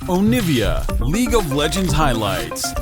Onivia, League of Legends highlights.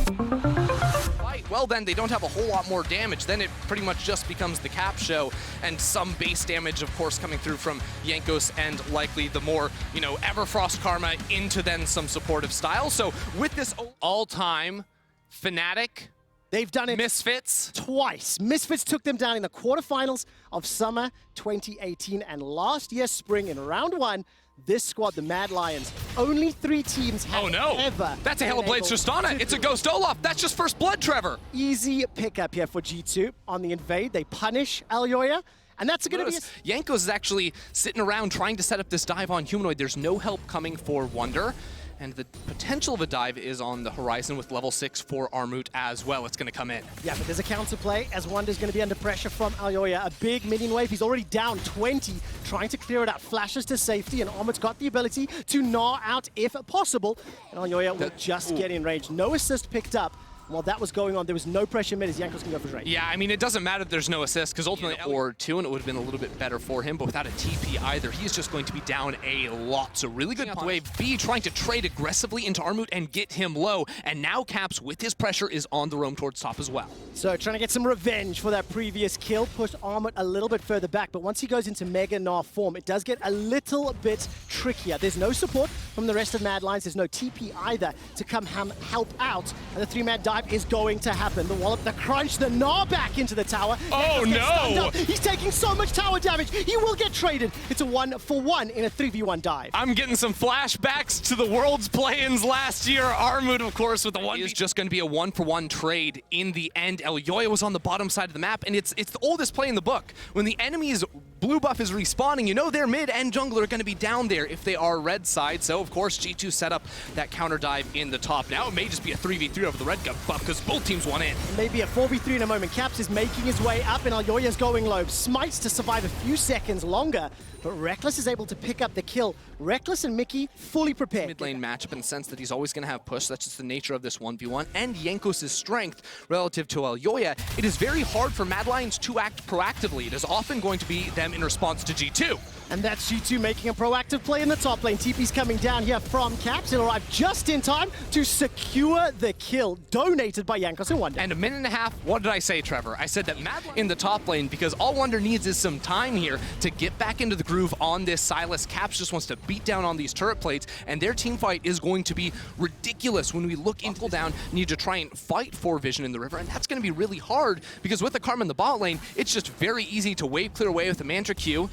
Well, then they don't have a whole lot more damage. Then it pretty much just becomes the cap show and some base damage, of course, coming through from Jankos and likely the more, Everfrost Karma into then some supportive style. So with this all-time Fnatic, they've done it Misfits twice. Misfits took them down in the quarterfinals of summer 2018 and last year's spring in round one. This squad, the Mad Lions, only 3 teams have ever. That's a Hail of Blades Tristana. It's a Ghost Olaf. That's just first blood, Trevor. Easy pickup here for G2 on the invade. They punish Aljoya. And that's going to be Jankos is actually sitting around trying to set up this dive on Humanoid. There's no help coming for Wunder. And the potential of a dive is on the horizon with level 6 for Armut as well. It's going to come in. Yeah, but there's a counterplay as Wunder's going to be under pressure from Aljoya. A big minion wave. He's already down 20, trying to clear it out. Flashes to safety, and Armut's got the ability to gnaw out if possible. And Aljoya will just get in range. No assist picked up. While that was going on, there was no pressure mid as Jankos can go for range. Yeah, I mean, it doesn't matter that there's no assist, because ultimately, or 2, and it would have been a little bit better for him, but without a TP either, he's just going to be down a lot. So really good wave. B trying to trade aggressively into Armut and get him low, and now Caps, with his pressure, is on the roam towards top as well. So trying to get some revenge for that previous kill, push Armut a little bit further back, but once he goes into Mega Gnar form, it does get a little bit trickier. There's no support from the rest of Mad Lions, there's no TP either to come help out, and the 3-man dive is going to happen. The wallop, the crunch, the gnaw back into the tower. Oh no! He's taking so much tower damage. He will get traded. It's a 1-for-1 in a 3v1 dive. I'm getting some flashbacks to the World's play-ins last year. Armut, of course, with the 1. It's just going to be a 1-for-1 trade in the end. Aljoya was on the bottom side of the map, and it's the oldest play in the book. When the enemy's blue buff is respawning, their mid and jungler are going to be down there if they are red side. So, of course, G2 set up that counter dive in the top. Now it may just be a 3v3 over the red buff because both teams want in. Maybe a 4v3 in a moment. Caps is making his way up, and Aljoya's going low. Smites to survive a few seconds longer, but Rekkles is able to pick up the kill. Rekkles and Mickey fully prepared. Mid lane matchup in the sense that he's always going to have push. That's just the nature of this 1v1. And Jankos' strength relative to Aljoya. It is very hard for Mad Lions to act proactively. It is often going to be them in response to G2. And that's G2 making a proactive play in the top lane. TP's coming down here from Caps. He'll arrive just in time to secure the kill, donated by Jankos and Wunder. And a minute and a half, what did I say, Trevor? I said that Mad in the top lane, because all Wunder needs is some time here to get back into the groove on this Sylas. Caps just wants to beat down on these turret plates, and their team fight is going to be ridiculous when we look into down, need to try and fight for vision in the river, and that's going to be really hard, because with the Karma in the bot lane, it's just very easy to wave clear away with the Mantra Q.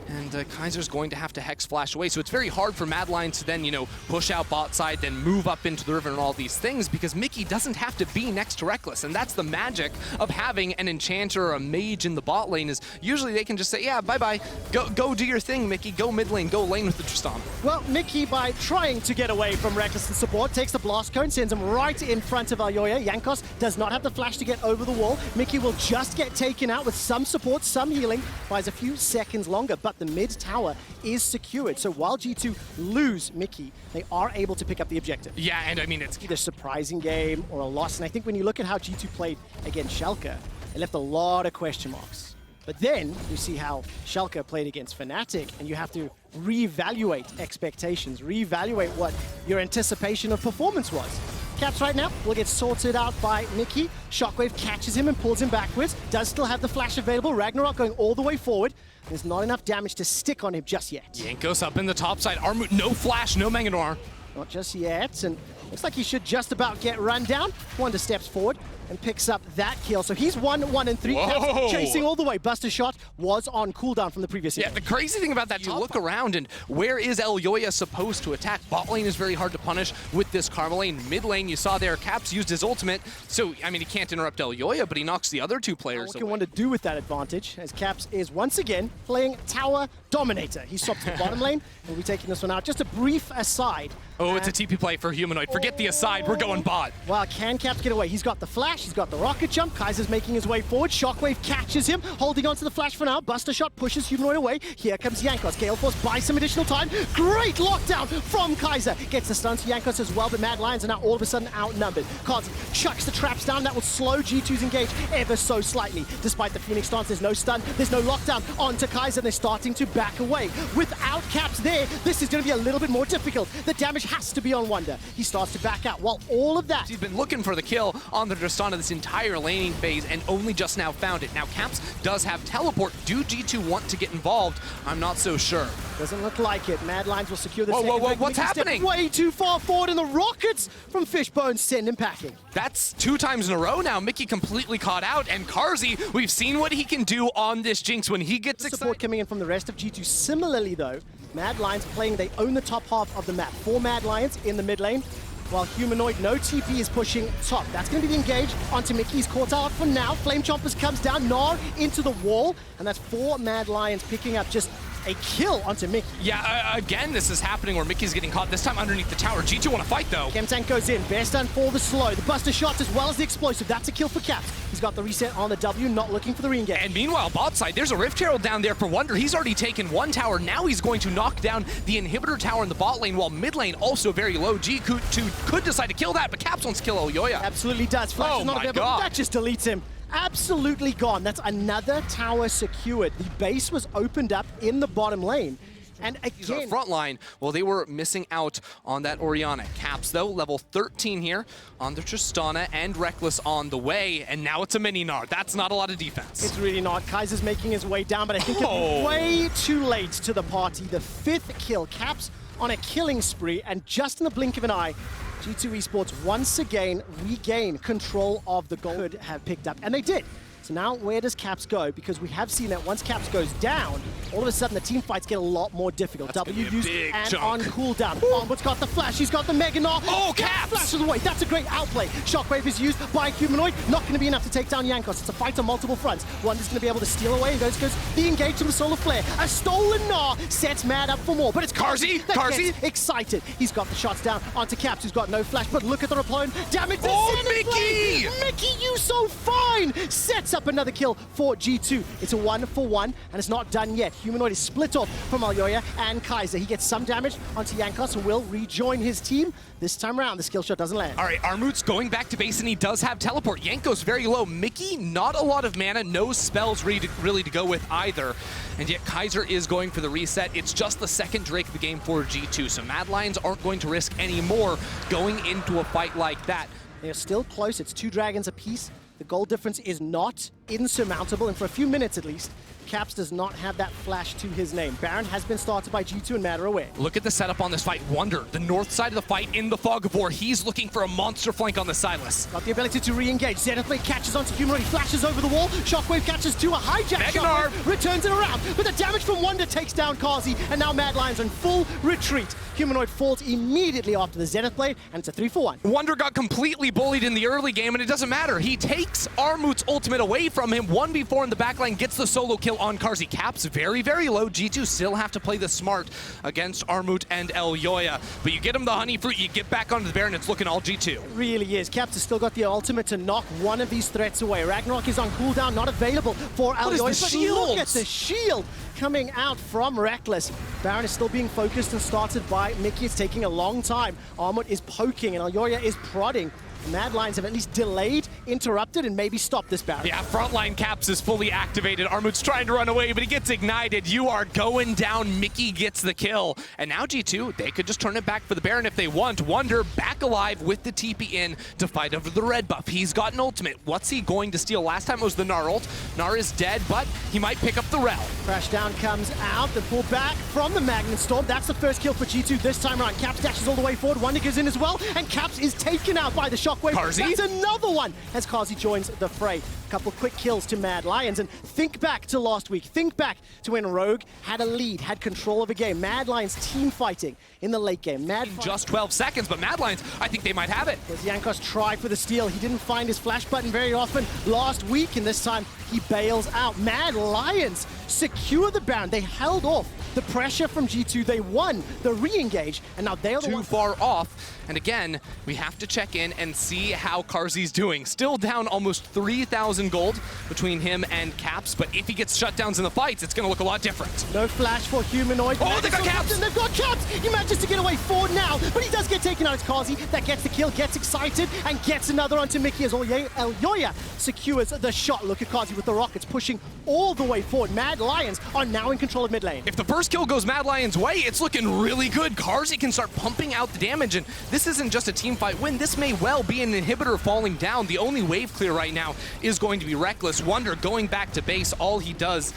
And Kaiser's going to have to Hex Flash away. So it's very hard for Mad Lions to then, push out bot side, then move up into the river and all these things, because Mickey doesn't have to be next to Rekkles. And that's the magic of having an enchanter or a mage in the bot lane, is usually they can just say, yeah, bye-bye. Go do your thing, Mickey. Go mid lane. Go lane with the Tristana. Well, Mickey, by trying to get away from Rekkles and support, takes the blast cone, sends him right in front of Aljoya. Jankos does not have the flash to get over the wall. Mickey will just get taken out with some support, some healing, buys a few seconds longer, but the mid tower is secured. So while G2 lose Mickey, they are able to pick up the objective. Yeah, and I mean, it's either a surprising game or a loss. And I think when you look at how G2 played against Schalke, it left a lot of question marks. But then you see how Schalke played against Fnatic, and you have to reevaluate expectations, reevaluate what your anticipation of performance was. Caps right now will get sorted out by Mickey. Shockwave catches him and pulls him backwards. Does still have the flash available. Ragnarok going all the way forward. There's not enough damage to stick on him just yet. Jankos up in the top side. Armut, no flash, no Mega Gnar. Not just yet, and looks like he should just about get run down. Wunder steps forward and picks up that kill. So he's 1, 1, 3. Caps chasing all the way. Buster shot was on cooldown from the previous Yeah, the crazy thing about that, you look around and where is Aljoya supposed to attack? Bot lane is very hard to punish with this Karma lane. Mid lane, you saw there, Caps used his ultimate. So, I mean, he can't interrupt Aljoya, but he knocks the other 2 players away. What can Wunder do with that advantage, as Caps is once again playing Tower Dominator. He swaps to the bottom lane, and we'll be taking this one out. Just a brief aside. Oh, it's a TP play for Humanoid. Forget the aside, we're going bot. Well, can Caps get away? He's got the flash. flash, he's got the rocket jump, Kaiser's making his way forward, Shockwave catches him, holding onto the flash for now, Buster Shot pushes Humanoid away, here comes Jankos, Gale Force buys some additional time, great lockdown from Kaiser, gets the stun to Jankos as well, but Mad Lions are now all of a sudden outnumbered. Kazi chucks the traps down, that will slow G2's engage ever so slightly. Despite the Phoenix stance, there's no stun, there's no lockdown onto Kaiser, they're starting to back away. Without caps there, this is going to be a little bit more difficult. The damage has to be on Wonder. He starts to back out, while all of that... He's been looking for the kill on the Tristana this entire laning phase and only just now found it. Now Caps does have teleport. Do G2 want to get involved? I'm not so sure. Doesn't look like it. Mad Lions will secure the Whoa, what's happening? Way too far forward, and the rockets from Fishbone send him packing. That's 2 times in a row now. Mickey completely caught out, and Karzi, we've seen what he can do on this Jinx when he gets excited. Support coming in from the rest of G2. Similarly though, Mad Lions playing, they own the top half of the map. 4 Mad Lions in the mid lane, while Humanoid, no TP, is pushing top. That's going to be the engage onto Mickey. He's caught out for now. Flame Chompers comes down, Gnar into the wall, and that's 4 Mad Lions picking up just a kill onto Mickey. Yeah, again, this is happening where Mickey's getting caught, this time underneath the tower. G2 want to fight, though. Chemtank goes in. Bear stun for the slow. The Buster Shots as well as the explosive. That's a kill for Caps. He's got the reset on the W, not looking for the re-engage. And meanwhile, bot side, there's a Rift Herald down there for Wonder. He's already taken 1 tower. Now he's going to knock down the inhibitor tower in the bot lane, while mid lane also very low. G2 could decide to kill that, but Caps wants to kill Elyoya. Absolutely does. Flash is not available. That just deletes him. Absolutely gone. That's another tower secured. The base was opened up in the bottom lane. And again, front line, well, they were missing out on that Orianna. Caps, though, level 13 here on the Tristana, and Reckless on the way, and now it's a mini Gnar. That's not a lot of defense. It's really not. Kaiser's making his way down, but I think it's way too late to the party. The 5th kill. Caps on a killing spree, and just in the blink of an eye, G2 Esports once again regain control of the goal. Could have picked up, and they did. So now where does Caps go? Because we have seen that once Caps goes down, all of a sudden the team fights get a lot more difficult. That's W used and chunk. on cooldown. Onward's got the flash, he's got the Mega Gnar. Oh, Caps! Flashes away, that's a great outplay. Shockwave is used by Humanoid, not going to be enough to take down Jankos. It's a fight on multiple fronts. Wonder's going to be able to steal away, and goes the engage from the Solar Flare. A stolen Gnar sets Mad up for more, but it's Karzi that gets excited. He's got the shots down onto Caps, who's got no flash, but look at the reply. Damage to Mickey! Mickey, you so fine! Sets up another kill for G2. It's a 1-for-1, and it's not done yet. Humanoid is split off from Elyoya and Kaiser. He gets some damage onto Jankos, who will rejoin his team. This time around, the skill shot doesn't land. All right, Armut's going back to base, and he does have teleport. Jankos very low. Mickey, not a lot of mana, no spells really to go with either. And yet Kaiser is going for the reset. It's just the second Drake of the game for G2, so Mad Lions aren't going to risk any more going into a fight like that. They're still close. It's 2 dragons apiece. The goal difference is not insurmountable, and for a few minutes at least, Caps does not have that flash to his name. Baron has been started by G2 and Mad are aware. Look at the setup on this fight. Wonder, the north side of the fight in the Fog of War. He's looking for a monster flank on the Silas. Got the ability to re-engage. Zenith Blade catches onto Humanoid, he flashes over the wall. Shockwave catches to a hijack. Mega Gnar Shockwave returns it around, but the damage from Wonder takes down Karzi, and now Mad Lions are in full retreat. Humanoid falls immediately after the Zenith Blade, and it's a 3-for-1. Wonder got completely bullied in the early game, and it doesn't matter. He takes Armut's ultimate away from him. 1v4 in the backline, gets the solo kill on Karzi. Caps very, very low. G2 still have to play the smart against Armut and Elyoya. But you get him the honey fruit, you get back onto the Baron, it's looking all G2. It really is. Caps has still got the ultimate to knock one of these threats away. Ragnarok is on cooldown, not available for Elyoya. But look at the shield coming out from Reckless. Baron is still being focused and started by Mickey. It's taking a long time. Armut is poking and Elyoya is prodding. Mad Lions have at least delayed, interrupted, and maybe stopped this Baron. Yeah, frontline Caps is fully activated. Armut's trying to run away, but he gets ignited. You are going down. Mickey gets the kill. And now G2, they could just turn it back for the Baron if they want. Wonder back alive with the TP in to fight over the red buff. He's got an ultimate. What's he going to steal? Last time it was the Gnar ult. Gnar is dead, but he might pick up the Rel. Crash down comes out, the pull back from the Magnet Storm. That's the first kill for G2 this time around. Caps dashes all the way forward. Wonder goes in as well, and Caps is taken out by the Shockwave. Karzi? That's another one as Karzi joins the fray. Couple quick kills to Mad Lions, and think back to last week. Think back to when Rogue had a lead, had control of a game. Mad Lions team fighting in the late game. Just 12 seconds, but Mad Lions, I think they might have it. As Jankos tried for the steal, he didn't find his flash button very often last week, and this time he bails out. Mad Lions secure the Baron. They held off the pressure from G2. They won the re-engage, and now they're too far off. And again, we have to check in and see how Carzzy's doing. Still down almost 3,000 gold between him and Caps, but if he gets shutdowns in the fights, it's going to look a lot different. No flash for Humanoid. Oh, they got Caps! And they've got Caps! He manages to get away forward now, but he does get taken out. It's Carzzy that gets the kill, gets excited, and gets another onto Mickey as Elyoya secures the shot. Look at Carzzy with the rockets pushing all the way forward. Mad Lions are now in control of mid lane. If the first kill goes Mad Lions' way, it's looking really good. Carzzy can start pumping out the damage, and this isn't just a team fight win. This may well be an inhibitor falling down. The only wave clear right now is going to be Reckless. Wonder going back to base. All he does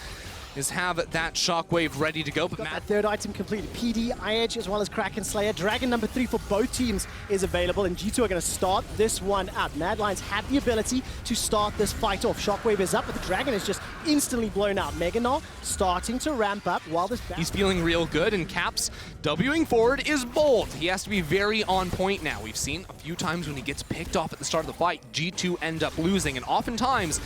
is have that shockwave ready to go. But that third item completed. PD, Edge, as well as Kraken Slayer. Dragon number 3 for both teams is available, and G2 are going to start this one out. Mad Lions have the ability to start this fight off. Shockwave is up, but the Dragon is just instantly blown out. Meganar starting to ramp up while this... He's feeling real good, and Caps Wing forward is bold. He has to be very on point now. We've seen a few times when he gets picked off at the start of the fight, G2 end up losing, and oftentimes,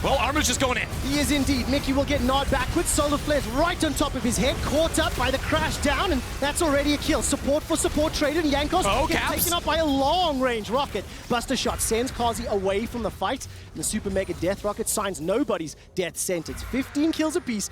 well, Armor's just going in. He is indeed. Mickey will get gnawed backwards. Solar Flare's right on top of his head, caught up by the crash down, and that's already a kill. Support for support traded, and Jankos gets taken up by a long-range rocket. Buster shot sends Carzzy away from the fight, and the Super Mega Death Rocket signs nobody's death sentence. 15 kills apiece.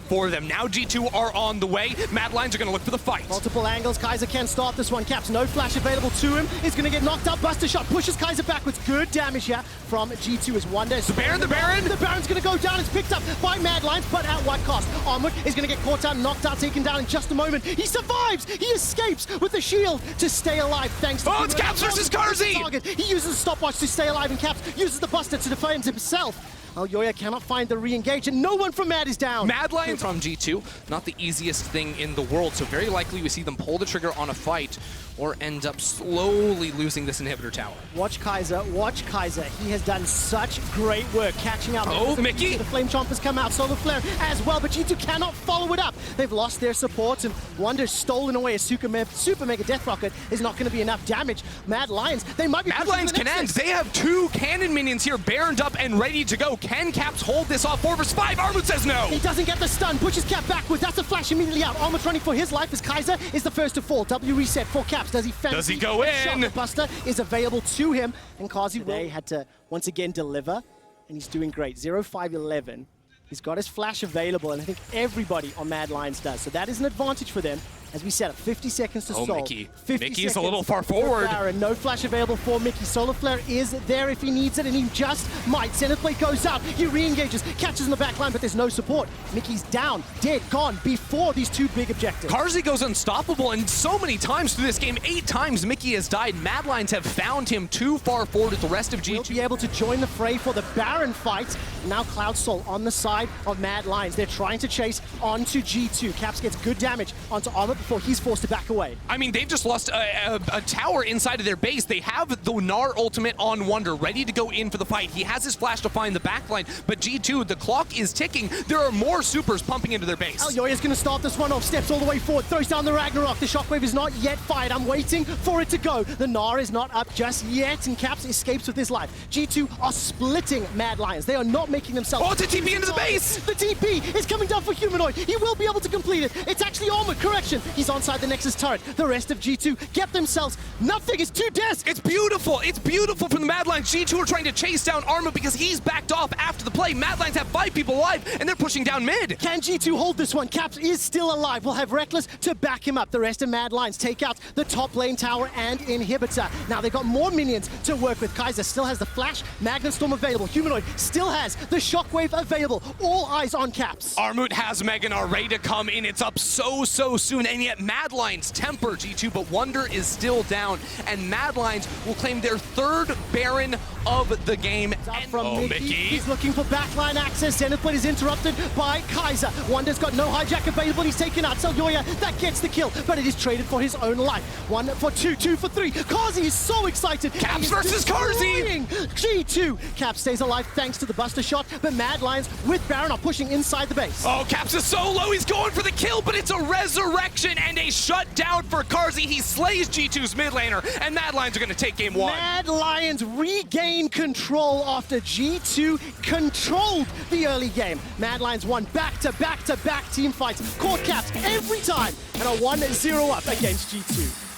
For them. Now G2 are on the way. Mad Lions are going to look for the fight. Multiple angles. Kaiser can start this one. Caps, no flash available to him. He's going to get knocked out. Buster shot pushes Kaiser backwards. Good damage here from G2 as Wonder. The Baron! The Baron's going to go down. It's picked up by Mad Lions, but at what cost? Armwood is going to get caught out, knocked out, taken down in just a moment. He survives! He escapes with the shield to stay alive thanks to... Oh, it's Caps versus Carzzy! He uses the stopwatch to stay alive, and Caps uses the Buster to defend himself. Elyoya cannot find the re-engage, and no one from Mad is down. Mad Lions from G2, not the easiest thing in the world, so very likely we see them pull the trigger on a fight or end up slowly losing this inhibitor tower. Watch Kaiser, watch Kaiser. He has done such great work catching out. Oh, Mickey! The Flame Chompers come out, Solar Flare as well, but G2 cannot follow it up. They've lost their support, and Wonder's stolen away. A Super Mega Death Rocket is not going to be enough damage. Mad Lions, they might be... Mad Lions can end. They have 2 cannon minions here, baroned up and ready to go. Can Caps hold this off 4 vs 5? Armut says no. He doesn't get the stun. Pushes Cap backwards. That's a flash immediately out. Armut running for his life as Kaiser is the first to fall. W reset for Caps. Does he fancy? Does he go in? The Buster is available to him, and Carzzy today had to once again deliver, and he's doing great. 0-5-11. He's got his flash available, and I think everybody on Mad Lions does. So that is an advantage for them. As we set up 50 seconds to solve. Mickey. Mickey's a little far forward. No flash available for Mickey. Solar Flare is there if he needs it, and he just might. Center plate goes out. He re-engages, catches in the back line, but there's no support. Mickey's down, dead, gone before these 2 big objectives. Carzzy goes unstoppable, and so many times through this game, 8 times Mickey has died. Mad Lions have found him too far forward with the rest of G2. Will be able to join the fray for the Baron fight. Now Cloud Soul on the side of Mad Lions. They're trying to chase onto G2. Caps gets good damage onto Armor before he's forced to back away. I mean, they've just lost a tower inside of their base. They have the Gnar ultimate on Wonder, ready to go in for the fight. He has his flash to find the backline, but G2, the clock is ticking. There are more supers pumping into their base. Elyoya's going to start this one off, steps all the way forward, throws down the Ragnarok. The shockwave is not yet fired. I'm waiting for it to go. The Gnar is not up just yet, and Caps escapes with his life. G2 are splitting Mad Lions. They are not making themselves... Oh, it's a TP into the base! The TP is coming down for Humanoid. He will be able to complete it. It's actually Armor, correction. He's onside the Nexus turret. The rest of G2 get themselves nothing. It's 2 deaths. It's beautiful. It's beautiful from the Mad Lions. G2 are trying to chase down Armor because he's backed off after the play. Mad Lions have 5 people alive, and they're pushing down mid. Can G2 hold this one? Caps is still alive. We'll have Reckless to back him up. The rest of Mad Lions take out the top lane tower and inhibitor. Now they've got more minions to work with. Kaiser still has the flash, Magnet Storm available. Humanoid still has the shockwave available. All eyes on Caps. Armut has Meganar ready to come in. It's up so soon, and yet Mad Lions temper G2, but Wonder is still down, and Mad Lions will claim their 3rd Baron of the game. From Mickey. He's looking for backline access. Zenith Blade is interrupted by Kaiser. Wonder's got no hijack available. He's taken out Selyoya. That gets the kill, but it is traded for his own life. 1 for 2, 2 for 3. Kazi is so excited. Caps versus Karzi. G2. Caps stays alive thanks to the Buster shot, but Mad Lions with Baron are pushing inside the base. Oh, Caps is so low. He's going for the kill, but it's a resurrection and a shutdown for Karzi. He slays G2's mid laner, and Mad Lions are going to take game 1. Mad Lions regain control after G2 controlled the early game. Mad Lions won back-to-back-to-back team fights, caught Caps every time, and are 1-0 up against G2.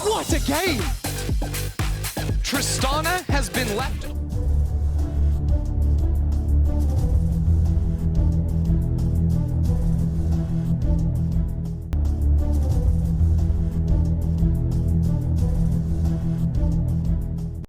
What a game! Tristana has been left